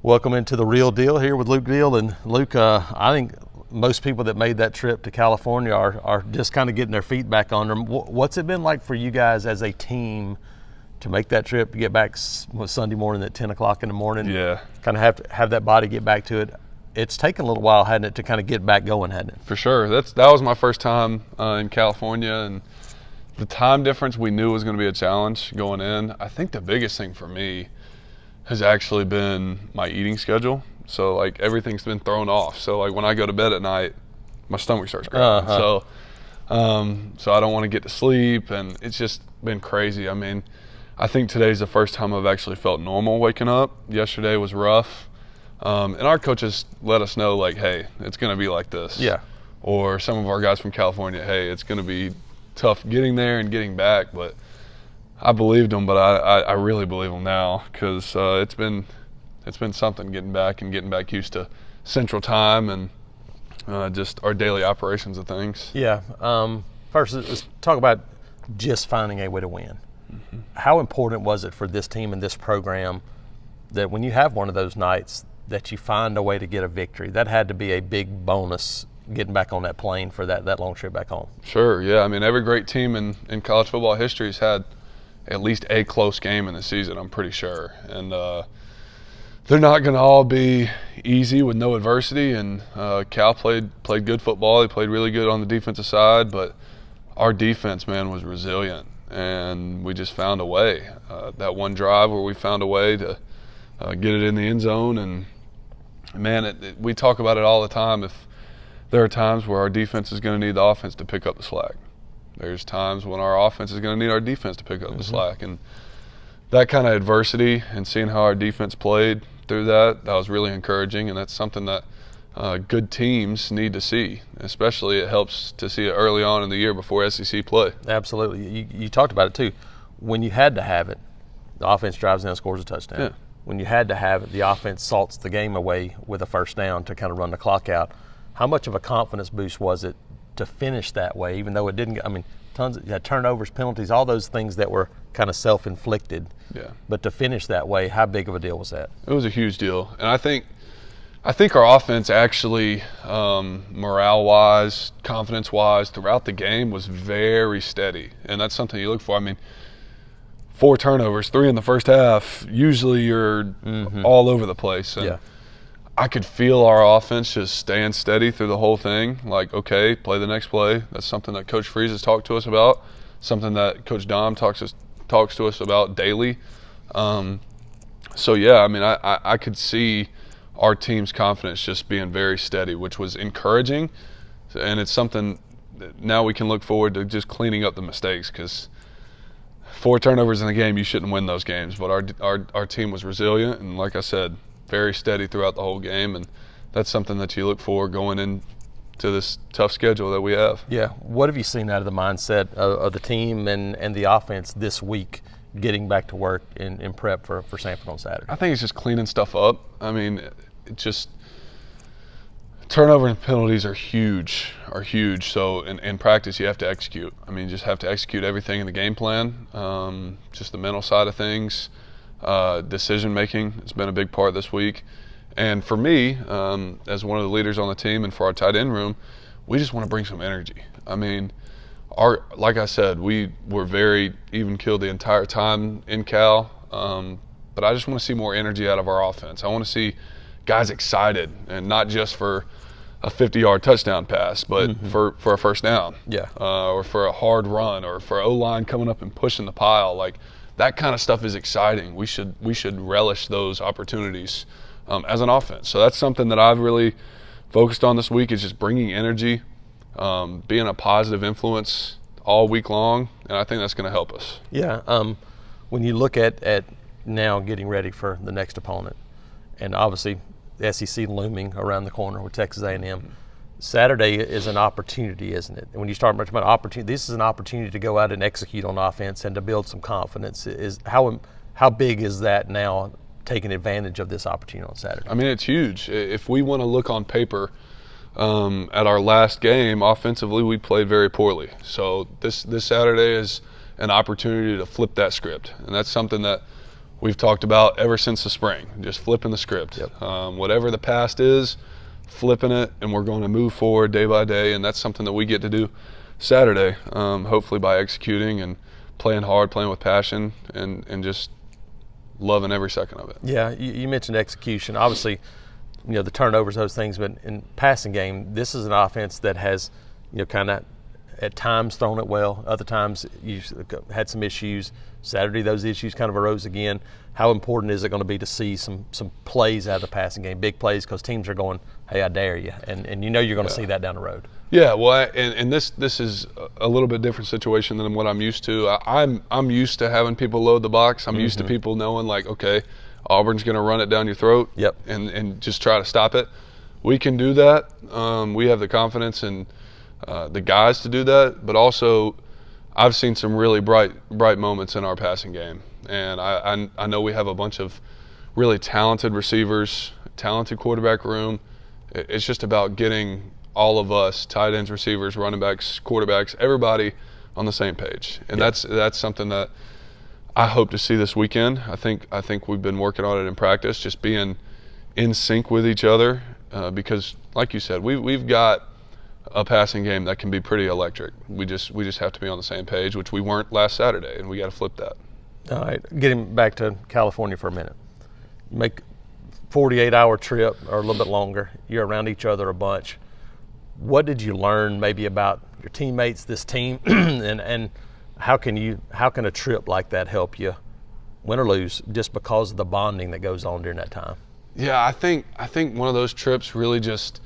Welcome into the Real Deal here with Luke Deal. And Luke, I think most people that made that trip to California are just kind of getting their feet back on them. What's it been like for you guys as a team to make that trip, to get back Sunday morning at 10 o'clock in the morning? Yeah. Kind of have that body get back to it. It's taken a little while, hadn't it, to kind of get back going, hadn't it? For sure. That was my first time in California, and the time difference we knew was going to be a challenge going in. I think the biggest thing for me has actually been my eating schedule. So like everything's been thrown off. So like when I go to bed at night, my stomach starts growling. So I don't want to get to sleep, and it's just been crazy. I mean, I think today's the first time I've actually felt normal waking up. Yesterday was rough. And our coaches let us know, like, hey, it's going to be like this. Yeah. Or some of our guys from California, hey, it's going to be tough getting there and getting back. But I believed them, but I really believe them now, because it's been something getting back used to Central Time and just our daily operations of things. Yeah. First, let's talk about just finding a way to win. Mm-hmm. How important was it for this team and this program that when you have one of those nights that you find a way to get a victory? That had to be a big bonus getting back on that plane for that long trip back home. Sure, yeah. I mean, every great team in college football history has had at least a close game in the season, I'm pretty sure. And they're not going to all be easy with no adversity. And Cal played good football. They played really good on the defensive side, but our defense, man, was resilient. And we just found a way. That one drive where we found a way to get it in the end zone. And, man, we talk about it all the time. If there are times where our defense is going to need the offense to pick up the slack. There's times when our offense is going to need our defense to pick up the slack. And that kind of adversity and seeing how our defense played through that was really encouraging. And that's something that good teams need to see. Especially it helps to see it early on in the year before SEC play. Absolutely. You talked about it too. When you had to have it, the offense drives down and scores a touchdown. Yeah. When you had to have it, the offense salts the game away with a first down to kind of run the clock out. How much of a confidence boost was it to finish that way, even though it didn't? I mean, tons of turnovers, penalties, all those things that were kind of self-inflicted. Yeah. But to finish that way, how big of a deal was that? It was a huge deal, and I think our offense actually, morale-wise, confidence-wise, throughout the game was very steady, and that's something you look for. I mean, 4 turnovers, 3 in the first half. Usually you're all over the place. And yeah. I could feel our offense just staying steady through the whole thing. Like, okay, play the next play. That's something that Coach Freeze has talked to us about, something that Coach Dom talks to us about daily. So, yeah, I mean, I could see our team's confidence just being very steady, which was encouraging. And it's something that now we can look forward to just cleaning up the mistakes, because 4 turnovers in a game, you shouldn't win those games. But our team was resilient, and like I said, very steady throughout the whole game, and that's something that you look for going into this tough schedule that we have. Yeah. What have you seen out of the mindset of the team and the offense this week getting back to work in prep for Samford on Saturday? I think it's just cleaning stuff up. I mean, it just turnover and penalties are huge. So in practice, you have to execute. I mean, you just have to execute everything in the game plan, just the mental side of things. Decision making has been a big part this week, and for me, as one of the leaders on the team and for our tight end room, we just want to bring some energy. I mean, like I said, we were very even keeled the entire time in Cal, but I just want to see more energy out of our offense. I want to see guys excited, and not just for a 50-yard touchdown pass, but for a first down, or for a hard run, or for O-line coming up and pushing the pile. Like, that kind of stuff is exciting. We should relish those opportunities as an offense. So that's something that I've really focused on this week, is just bringing energy, being a positive influence all week long, and I think that's going to help us. Yeah. When you look at now getting ready for the next opponent, and obviously the SEC looming around the corner with Texas A&M, Saturday is an opportunity, isn't it? And when you start talking about opportunity, this is an opportunity to go out and execute on offense and to build some confidence. How big is that now, taking advantage of this opportunity on Saturday? I mean, it's huge. If we want to look on paper at our last game, offensively we played very poorly. So this Saturday is an opportunity to flip that script, and that's something that we've talked about ever since the spring, just flipping the script. Yep. Whatever the past is, flipping it, and we're going to move forward day by day, and that's something that we get to do Saturday, hopefully by executing and playing hard, playing with passion, and just loving every second of it. Yeah, you mentioned execution. Obviously, the turnovers, those things, but in passing game, this is an offense that has, kind of at times thrown it well. Other times you had some issues. Saturday, those issues kind of arose again. How important is it going to be to see some plays out of the passing game, big plays, because teams are going, hey, I dare you, and you're going to see that down the road. Yeah, well, and this is a little bit different situation than what I'm used to. I'm used to having people load the box. I'm used to people knowing, like, okay, Auburn's going to run it down your throat. Yep. And just try to stop it. We can do that. We have the confidence and the guys to do that. But also, I've seen some really bright moments in our passing game, and I know we have a bunch of really talented receivers, talented quarterback room. It's just about getting all of us, tight ends, receivers, running backs, quarterbacks, everybody on the same page. And that's something that I hope to see this weekend. I think we've been working on it in practice, just being in sync with each other, because, like you said, we've got a passing game that can be pretty electric. We just have to be on the same page, which we weren't last Saturday, and we got to flip that. All right, getting back to California for a minute. Make 48-hour trip or a little bit longer. You're around each other a bunch. What did you learn maybe about your teammates, this team, and how can a trip like that help you win or lose just because of the bonding that goes on during that time? Yeah, I think one of those trips really just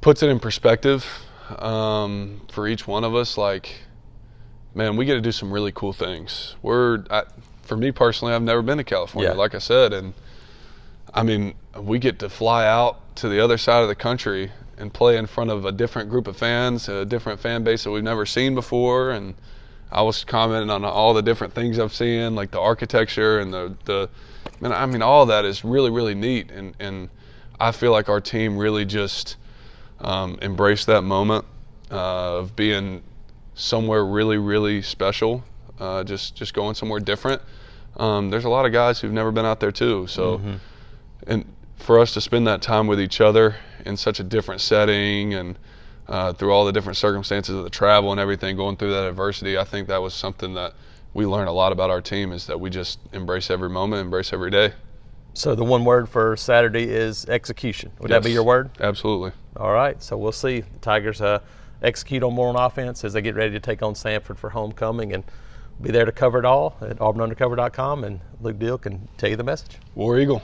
puts it in perspective for each one of us. Like, man, we get to do some really cool things. For me personally, I've never been to California, like I said, and I mean, we get to fly out to the other side of the country and play in front of a different group of fans, a different fan base that we've never seen before. And I was commenting on all the different things I've seen, like the architecture and all of that is really, really neat. And I feel like our team really just embraced that moment of being somewhere really, really special, just going somewhere different. There's a lot of guys who've never been out there too. So, and for us to spend that time with each other in such a different setting and through all the different circumstances of the travel and everything, going through that adversity, I think that was something that we learned a lot about our team, is that we just embrace every moment, embrace every day. So the one word for Saturday is execution. Would that be your word? Absolutely. All right, so we'll see. The Tigers execute on more on offense as they get ready to take on Samford for homecoming, and be there to cover it all at auburnundercover.com, and Luke Deal can tell you the message. War Eagle.